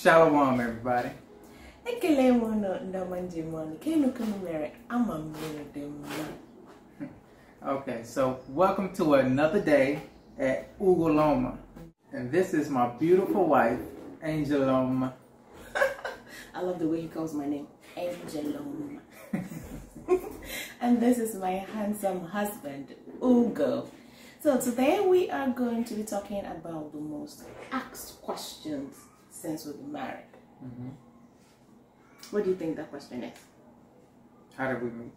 Shalom, everybody. Okay, so welcome to another day at Ugoloma. And this is my beautiful wife, Angeloma. I love the way he calls my name, Angeloma. And this is my handsome husband, Ugo. So today we are going to be talking about the most asked questions since we've been married. Mm-hmm. What do you think that question is? How did we meet?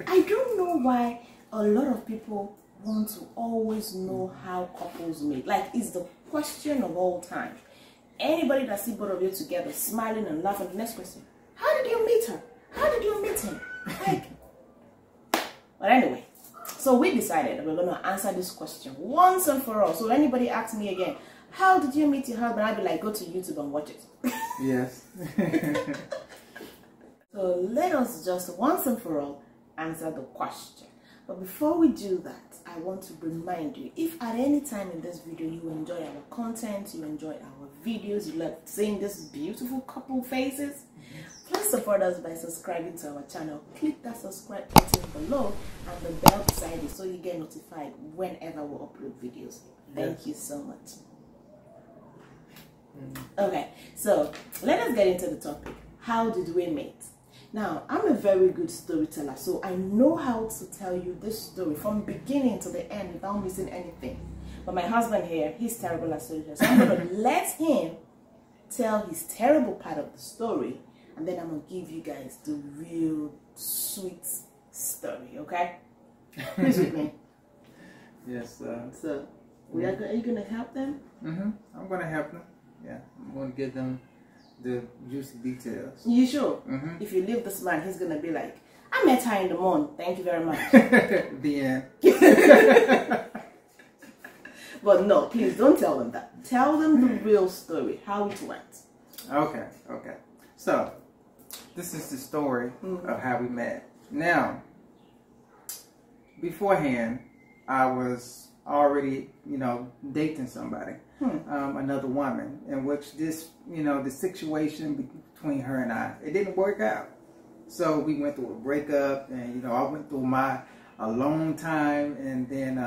I don't know why a lot of people want to always know how couples meet. Like, it's the question of all time. Anybody that sees both of you together smiling and laughing, the next question, how did you meet her? How did you meet him? Like, but anyway, so we decided that we're going to answer this question once and for all. So anybody asks me again, how did you meet your husband? I'll be like, go to YouTube and watch it. Yes. So let us just once and for all answer the question. But before we do that, I want to remind you, if at any time in this video you enjoy our content, you enjoy our videos, you love seeing these beautiful couple faces, please support us by subscribing to our channel. Click that subscribe button below and the bell beside it so you get notified whenever we upload videos. Thank you so much. Okay, so let us get into the topic. How did we meet? Now, I'm a very good storyteller, so I know how to tell you this story from beginning to the end without missing anything. But my husband here, he's terrible at storytelling, so I'm going to let him tell his terrible part of the story, and then I'm going to give you guys the real sweet story, okay? Please with me. Yes. So, are you going to help them? Mm-hmm. I'm going to help them. Yeah, I'm going to give them the juicy details. You sure? Mm-hmm. If you leave this man, he's going to be like, I met her in the morning. Thank you very much. The end. But no, please don't tell them that. Tell them the real story, how it went. Okay. So, this is the story of how we met. Now, beforehand, I was already, dating somebody, another woman, in which this, the situation between her and I, it didn't work out. So we went through a breakup, and, I went through a long time, and then,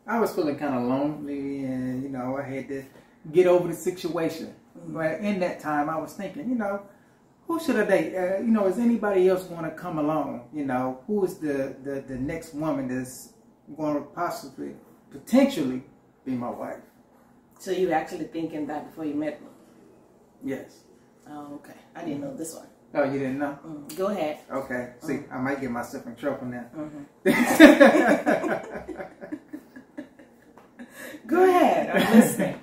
I was feeling kind of lonely, and, I had to get over the situation. But in that time, I was thinking, who should I date? Is anybody else going to come along? Who is the next woman that's going to potentially be my wife? So you were actually thinking that before you met me? Yes. Oh, okay. I didn't know this one. Oh, you didn't know? Go ahead. Okay. See, I might get myself in trouble now. Go ahead. I'm listening.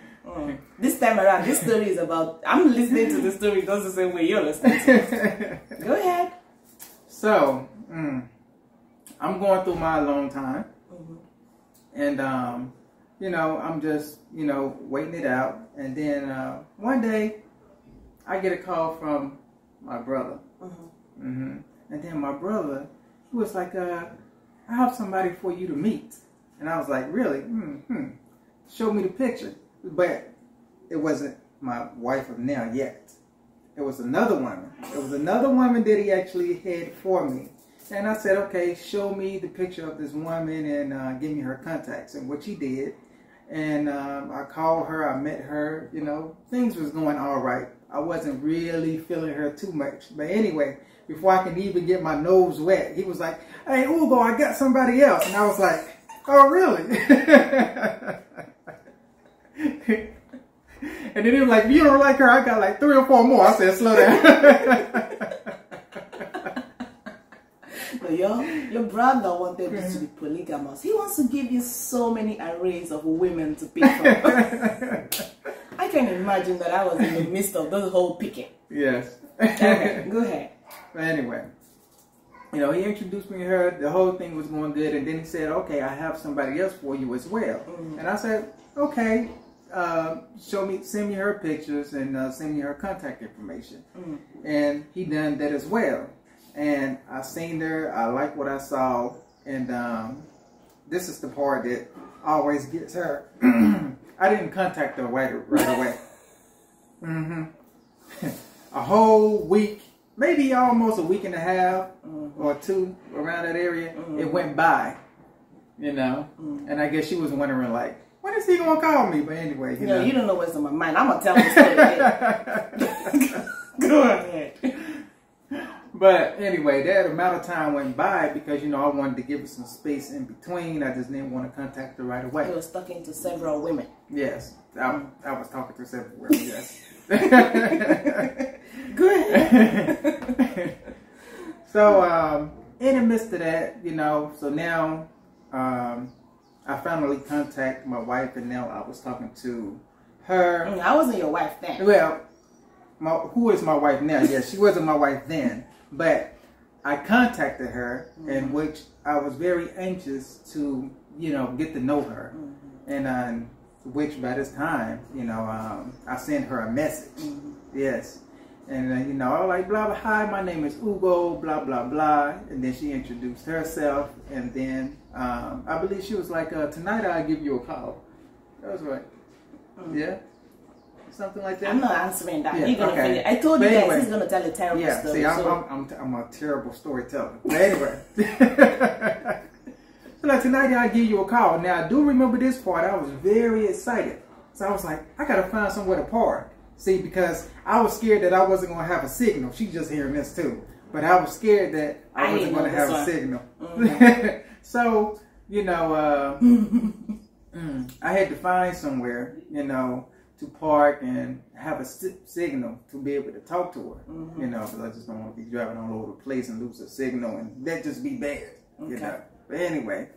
This time around, this story is about, I'm listening to the story just the same way you're listening to it. Go ahead. So, I'm going through my alone time. And, I'm just, waiting it out. And then one day, I get a call from my brother. And then my brother, he was like, I have somebody for you to meet. And I was like, really? Show me the picture. But it wasn't my wife of now yet. It was another woman. It was another woman that he actually had for me. And I said, okay, show me the picture of this woman and give me her contacts. And what he did. And I called her, I met her, things was going all right. I wasn't really feeling her too much. But anyway, before I can even get my nose wet, he was like, hey, Ugo, I got somebody else. And I was like, oh, really? And then he was like, you don't like her? I got like 3 or 4 more. I said, slow down. Your brother wanted you to be polygamous. He wants to give you so many arrays of women to pick from. I can imagine that I was in the midst of the whole picking. Yes. Okay, go ahead. But anyway, he introduced me to her. The whole thing was going good. And then he said, okay, I have somebody else for you as well. And I said, okay, send me her pictures and send me her contact information. And he done that as well. And I seen her, I like what I saw, and this is the part that always gets her. I didn't contact her right away. A whole week, maybe almost a week and a half or two around that area. It went by, you know, and I guess she was wondering like, when is he gonna call me? But anyway, you know, you don't know what's on my mind. I'm gonna tell the story. Go ahead. But anyway, that amount of time went by because, you know, I wanted to give her some space in between. I just didn't want to contact her right away. You was talking to several women. Yes, I was talking to several women, yes. Go ahead. So, in the midst of that, you know, so now I finally contacted my wife, and now I was talking to her. I wasn't your wife then. Well, who is my wife now? Yes, she wasn't my wife then. But I contacted her, in which I was very anxious to, you know, get to know her. And which by this time, you know, I sent her a message. Yes. And, you know, I was like, blah, blah, hi, my name is Ugo, blah, blah, blah. And then she introduced herself. And then I believe she was like, tonight I'll give you a call. That was right. Yeah. Something like that. I'm not answering that. Yeah, You're gonna finish. I told you guys he's gonna tell a terrible story. Yeah, see, I'm a terrible storyteller. But anyway, so like tonight I'll give you a call. Now I do remember this part. I was very excited, so I was like, I gotta find somewhere to park. See, because I was scared that I wasn't gonna have a signal. She's just hearing this too, but I was scared that I wasn't gonna have a signal. So you know, I had to find somewhere, you know, to park and have a signal to be able to talk to her, you know, because I just don't want to be driving all over the place and lose a signal, and that just be bad, you know. But anyway,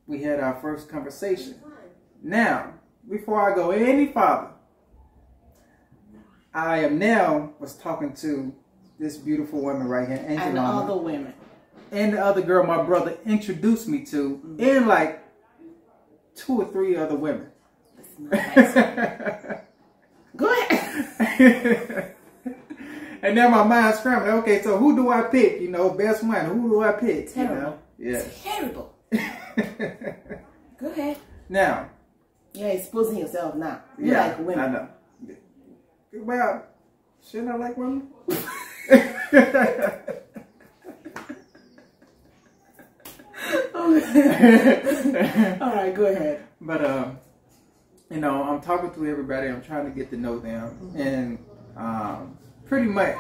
we had our first conversation. Now, before I go any farther, I am now was talking to this beautiful woman right here, Angel and the other women. And the other girl my brother introduced me to, and like 2 or 3 other women. Nice. Go ahead. And now my mind's scrambling. Okay, so who do I pick? You know, best one. Who do I pick? Terrible. You know? Yeah. It's terrible. Go ahead. Now. You're exposing yourself now. You like women. I know. Well, shouldn't I like women? All right, go ahead. But you know, I'm talking to everybody. I'm trying to get to know them, and pretty much,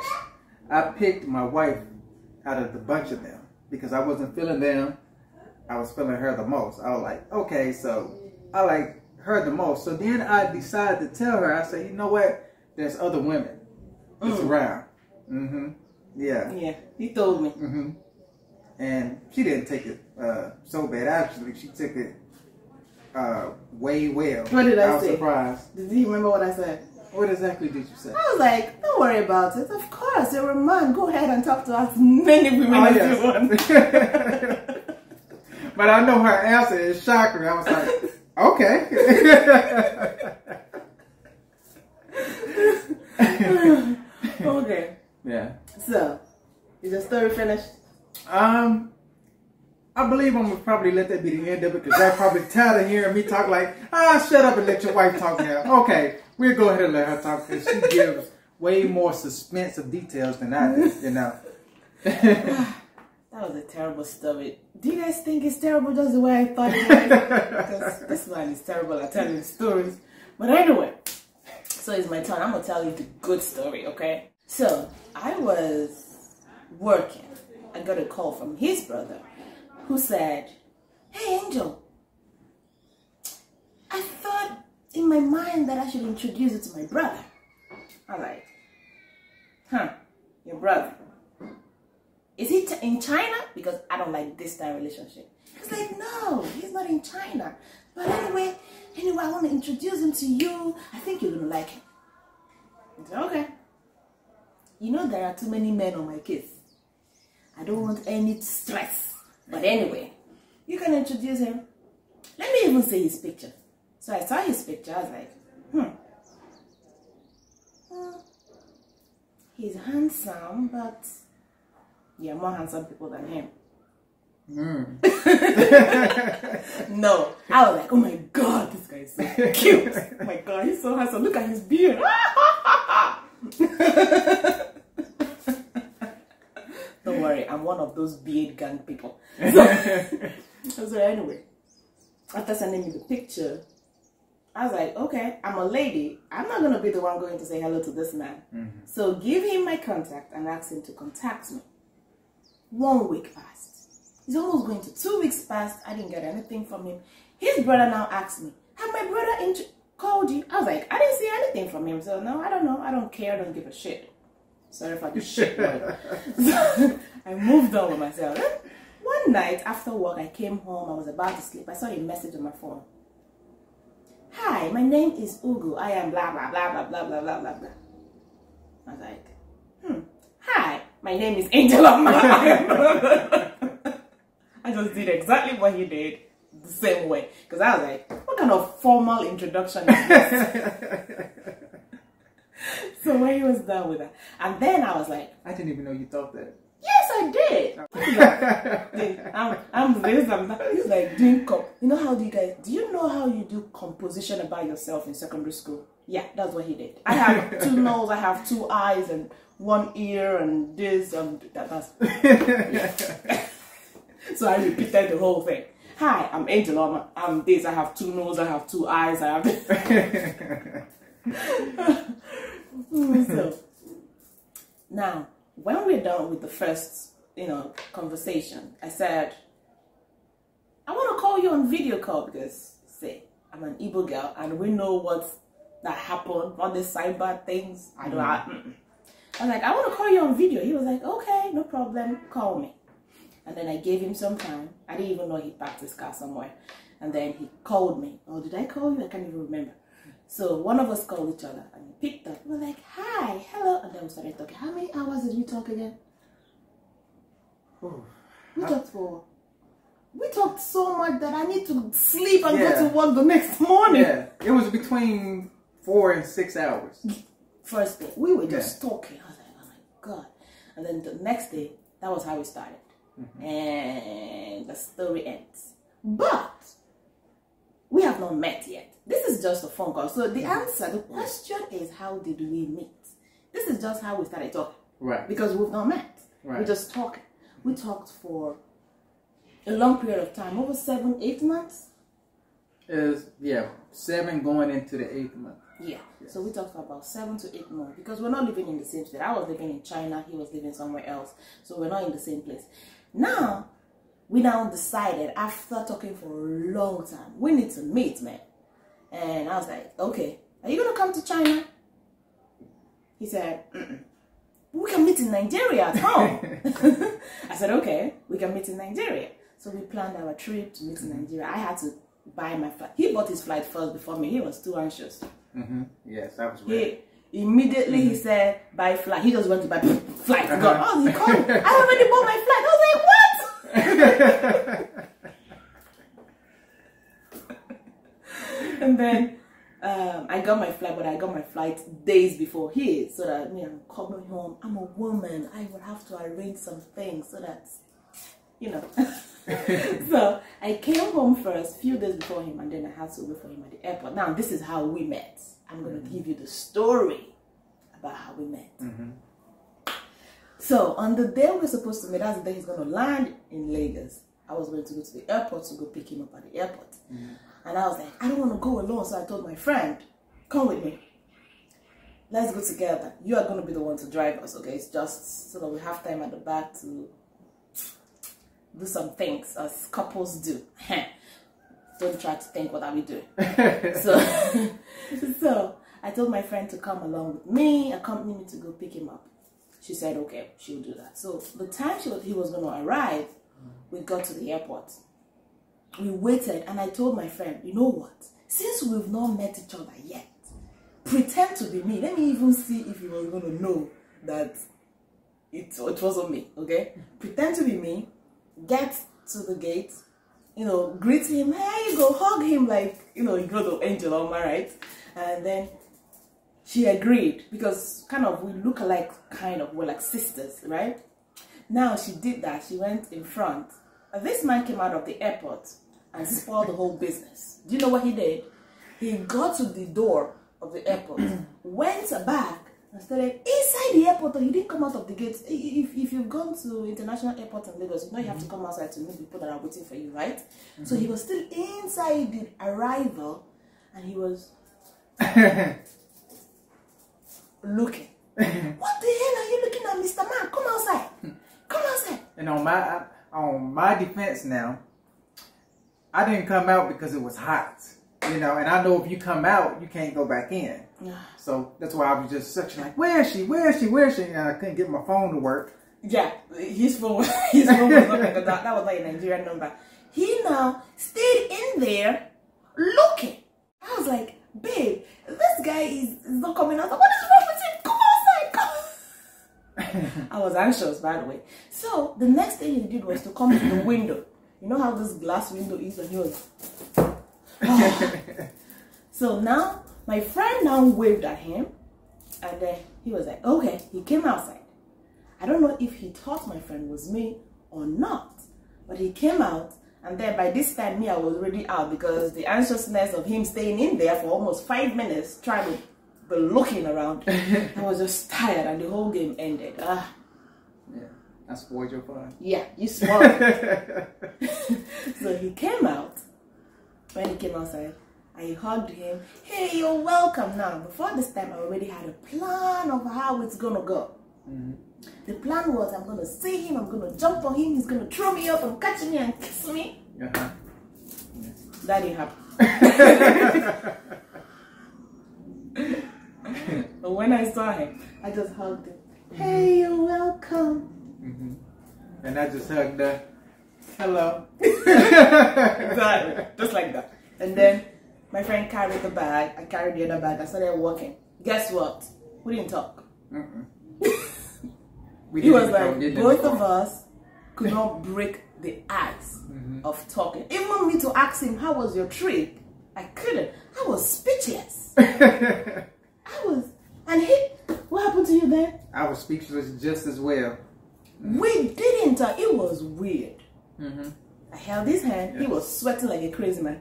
I picked my wife out of the bunch of them because I wasn't feeling them. I was feeling her the most. I was like, okay, so I like her the most. So then I decided to tell her. I said, you know what? There's other women that's around. Yeah. Yeah. He told me. And she didn't take it so bad. Actually, she took it way well. What did I say? was surprised. Did you remember what I said? What exactly did you say? I was like, don't worry about it. Of course, you're a man. Go ahead and talk to as many women as you want. But I know her answer is shocking. I was like, okay. Okay. Yeah. So, is the story finished? I believe I'm gonna probably let that be the end of it because they're probably tired of hearing me talk like, shut up and let your wife talk now. Okay, we'll go ahead and let her talk because she gives way more suspense of details than I do, you know. That was a terrible story. Do you guys think it's terrible just the way I thought it was? Because this man is terrible at telling stories. But anyway, so it's my turn. I'm gonna tell you the good story, okay? So I was working. I got a call from his brother who said, hey Angel, I thought in my mind that I should introduce you to my brother. I'm like, your brother? Is he in China? Because I don't like this type of relationship. He's like, no, he's not in China. But anyway, I want to introduce him to you. I think you're going to like him. I said, okay. You know there are too many men on my case. I don't want any stress. But anyway, you can introduce him. Let me even see his picture. So I saw his picture. I was like, he's handsome, but there are more handsome people than him. No. I was like, oh my God, this guy is so cute. Oh my God, he's so handsome. Look at his beard. Don't worry, I'm one of those beard gang people. So anyway, after sending me the picture, I was like, okay, I'm a lady. I'm not going to be the one going to say hello to this man. So give him my contact and ask him to contact me. 1 week passed. It's almost going to 2 weeks past. I didn't get anything from him. His brother now asked me, have my brother called you? I was like, I didn't see anything from him. So no, I don't know. I don't care. I don't give a shit. Sorry for the shit word. So I moved on with myself. Then one night after work, I came home. I was about to sleep. I saw a message on my phone. Hi, my name is Ugu. I am blah, blah, blah, blah, blah, blah, blah, blah, blah. I was like, Hi, my name is Angel Oma. I just did exactly what he did the same way. Because I was like, what kind of formal introduction is this? So when he was done with that, and then I was like, I didn't even know you thought that. Yes, I did. I'm this, I'm that. He's like doing you know how do you know how you do composition about yourself in secondary school? Yeah, that's what he did. I have 2 noses, I have 2 eyes and 1 ear and this and that's yeah. So I repeated the whole thing. Hi, I'm Angel Oma. I'm this, I have 2 noses, I have 2 eyes, I have So now when we're done with the first, conversation, I said, I want to call you on video call because, say, I'm an Igbo girl and we know what that happened, all these cyber things. I was like, I want to call you on video. He was like, okay, no problem, call me. And then I gave him some time. I didn't even know he parked his car somewhere. And then he called me. Oh, did I call you? I can't even remember. So one of us called each other and he picked up. We were like, hi, hello. And then we started talking. How many hours did we talk again? We talked so much that I need to sleep and go to work the next morning. Yeah, it was between 4 and 6 hours. First day, we were just talking. I was like, oh my God. And then the next day, that was how we started. And the story ends. But we have not met yet. This is just a phone call. So the question is, how did we meet? This is just how we started talking. Right. Because we've not met. Right. We just talking. We talked for a long period of time, over 7-8 months. 7 going into the 8th month. Yeah. Yes. So we talked for about 7 to 8 months because we're not living in the same state. I was living in China, he was living somewhere else. So we're not in the same place. Now, we now decided after talking for a long time, we need to meet, man. And I was like, okay, are you going to come to China? He said, we can meet in Nigeria at home. I said, okay, we can meet in Nigeria. So we planned our trip to meet in Nigeria. I had to buy my flight. He bought his flight first before me. He was too anxious. Yes, I was ready. Immediately he said, buy flight. He just went to buy flight. He called. I already bought my flight. I was like, what? And then I got my flight, but I got my flight days before his, so that I'm coming home. I'm a woman. I would have to arrange some things so that, So I came home first, few days before him, and then I had to wait for him at the airport. Now, this is how we met. I'm going to give you the story about how we met. So, on the day we're supposed to meet, that's the day he's going to land in Lagos. I was going to go to the airport to go pick him up at the airport. And I was like, I don't want to go alone. So I told my friend, come with me. Let's go together. You are going to be the one to drive us, okay? It's just so that we have time at the back to do some things as couples do. Don't try to think, what are we doing? So I told my friend to come along with me, accompany me to go pick him up. She said, okay, she'll do that. So the time he was going to arrive, we got to the airport. We waited, and I told my friend, you know what? Since we've not met each other yet, pretend to be me. Let me even see if you were going to know that it wasn't me, okay? Pretend to be me, get to the gate, greet him, hey, you go hug him like, you go to Angel Oma, right? And then she agreed because we look alike, we're like sisters, right? Now she did that. She went in front. This man came out of the airport and spoiled the whole business. Do you know what he did? He got to the door of the airport, went back, and started inside the airport. He didn't come out of the gate. If you've gone to international airport in Lagos, you know you have to come outside to meet people that are waiting for you, right? So he was still inside the arrival, and he was looking. What the hell are you looking at, Mr. Man? Come outside. Come outside. And on my defense now, I didn't come out because it was hot. You know, and I know if you come out, you can't go back in. So that's why I was just searching, like, where is she? Where is she? Where is she? And I couldn't get my phone to work. Yeah, his phone was not like that. That was like a Nigerian number. He now stayed in there looking. I was like, babe, this guy is not coming out. What is wrong with him? Come outside, come. I was anxious, by the way. So the next thing he did was to come to the window. You know how this glass window is, and he was. So now my friend now waved at him, and then he was like, okay. He came outside. I don't know if he thought my friend was me or not, but he came out, and then by this time me, I was already out because the anxiousness of him staying in there for almost 5 minutes trying to be looking around, I was just tired, and the whole game ended. Yeah, I spoiled your fun. Yeah, you spoiled it. So he came out. When he came outside, I hugged him. Hey, you're welcome. Now, before this time, I already had a plan of how it's going to go. The plan was I'm going to see him, I'm going to jump on him, he's going to throw me up and catch me and kiss me. That didn't happen. But when I saw him, I just hugged him. Hey, you're welcome. And I just hugged her. Hello. Exactly. Just like that. And then my friend carried the bag. I carried the other bag. I started walking. Guess what? We didn't talk. It was like both of us could not break the ice of talking. Even me to ask him, how was your trip? I couldn't. I was speechless. And what happened to you then? I was speechless just as well. We didn't talk. It was weird. I held his hand. He was sweating like a crazy man.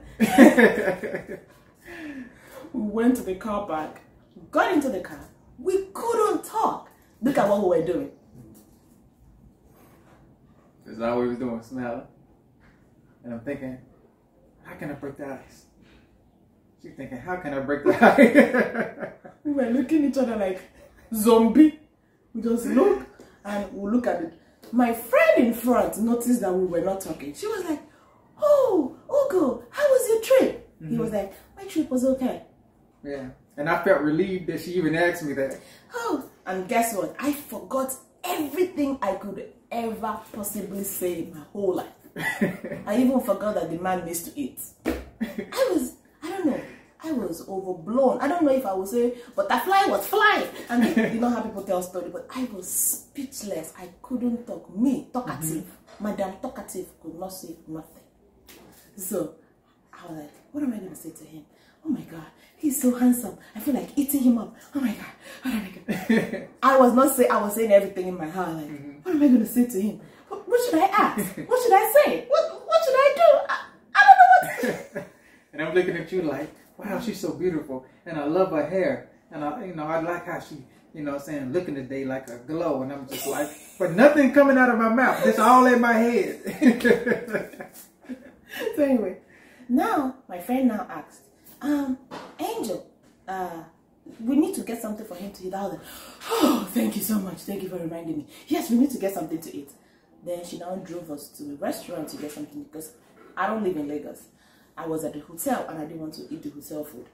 We went to the car park, got into the car. We couldn't talk. Look at what we were doing. That's all we was doing, smiling. And I'm thinking, how can I break the ice? She's thinking, how can I break the ice? We were looking at each other like zombie. We just look and we look at it. My friend in front noticed that we were not talking. She was like, oh, Ugo, how was your trip? He was like, my trip was okay. Yeah. And I felt relieved that she even asked me that. Oh, and guess what? I forgot everything I could ever possibly say in my whole life. I even forgot that the man needs to eat. I don't know. I was overblown. I don't know if I would say butterfly was flying. And you know how people tell stories, but I was speechless. I couldn't talk. Me, talkative. Madam Talkative could not say nothing. So I was like, what am I going to say to him? Oh my God, he's so handsome. I feel like eating him up. Oh my God. Oh my God. I was saying everything in my heart. Like, what am I going to say to him? What should I ask? What should I say? What should I do? I don't know what to do. And I'm looking at you like, wow, she's so beautiful. And I love her hair. And I like how she, looking today like a glow. And I'm just like, but nothing coming out of my mouth. It's all in my head. So anyway, now my friend now asked, Angel, we need to get something for him to eat. I was like, oh, thank you so much. Thank you for reminding me. Yes, we need to get something to eat. Then she now drove us to a restaurant to get something because I don't live in Lagos. I was at the hotel and I didn't want to eat the hotel food.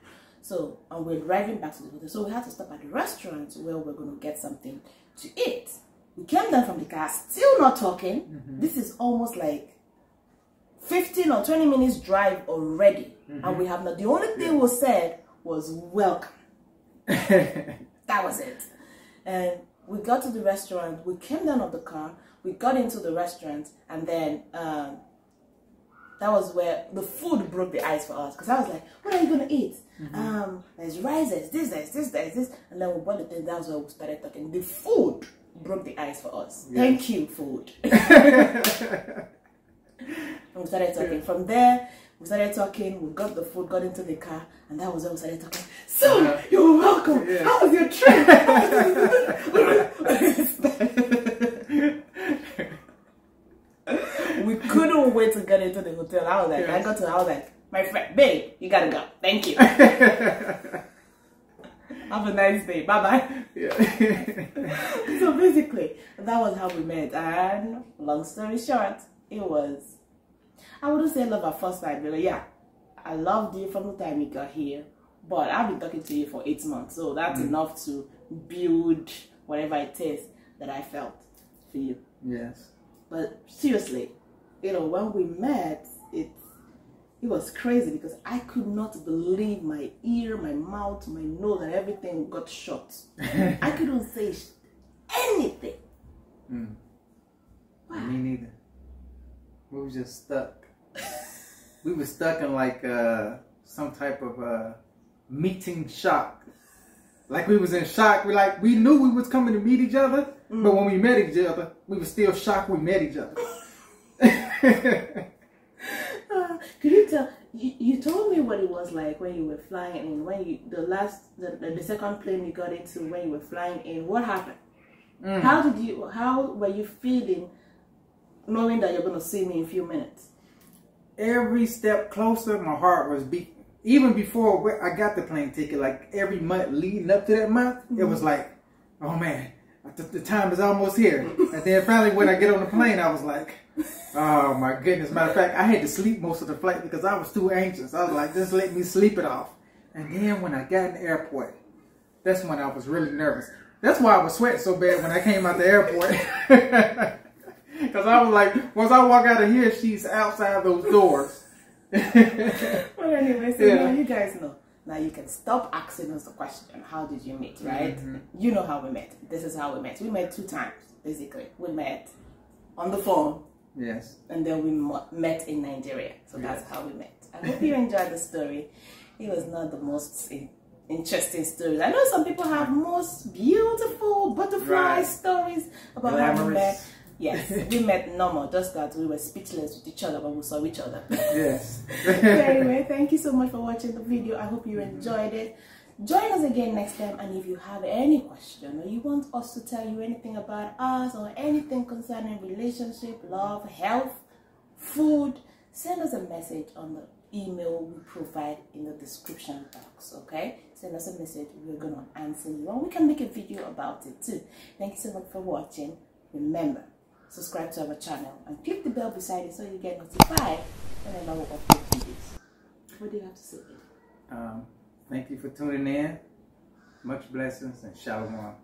So, and we're driving back to the hotel. So we had to stop at the restaurant where we're going to get something to eat. We came down from the car, still not talking. This is almost like 15 or 20 minutes drive already. And we have not, the only thing we said was welcome. That was it. And we got to the restaurant, we came down of the car, we got into the restaurant, and then that was where the food broke the ice for us. Because I was like, what are you going to eat? There's rice, there's this. And then we bought the thing, that's where we started talking. The food broke the ice for us. Yes. Thank you, food. And we started talking. From there, We started talking, we got the food, got into the car, and that was when we started talking. So, you're welcome. Yeah. How was your trip? We couldn't wait to get into the hotel. I was like, I was like, my friend, babe, you gotta go. Thank you. Have a nice day. Bye-bye. Yeah. So basically, that was how we met. And long story short, it was, I wouldn't say love at first sight, but yeah, I loved you from the time you got here. But I've been talking to you for 8 months, so that's enough to build whatever it is that I felt for you. Yes. But seriously, you know, when we met, it was crazy because I could not believe my ear, my mouth, my nose, and everything got shut. I couldn't say anything. Wow. Me neither. We were just stuck. We were stuck in like some type of meeting shock. Like we was in shock. We knew we was coming to meet each other, but when we met each other, we were still shocked we met each other. Could you tell? You told me what it was like when you were flying in. When you the second plane you got into when you were flying in. What happened? How were you feeling, knowing that you're gonna see me in a few minutes? Every step closer, my heart was beating. Even before I got the plane ticket, like every month leading up to that month, it was like, oh man, the time is almost here. And then finally when I get on the plane, I was like, oh my goodness. Matter of fact, I had to sleep most of the flight because I was too anxious. I was like, just let me sleep it off. And then when I got in the airport, that's when I was really nervous. That's why I was sweating so bad when I came out the airport. Because I was like, once I walk out of here, she's outside those doors. Well, anyway, so now you guys know. Now you can stop asking us the question, how did you meet, right? You know how we met. This is how we met. We met 2 times, basically. We met on the phone. Yes. And then we met in Nigeria. So that's how we met. I hope you enjoyed the story. It was not the most interesting stories. I know some people have most beautiful butterfly stories about how we met. Yes, we met normal, just that we were speechless with each other when we saw each other. Yes. Anyway, thank you so much for watching the video. I hope you enjoyed it. Join us again next time, and if you have any question or you want us to tell you anything about us or anything concerning relationship, love, health, food, send us a message on the email we provide in the description box, okay? Send us a message, we're gonna answer you, and we can make a video about it too. Thank you so much for watching. Remember, subscribe to our channel and click the bell beside it so you get notified whenever we upload videos. What do you have to say? Thank you for tuning in. Much blessings and shalom.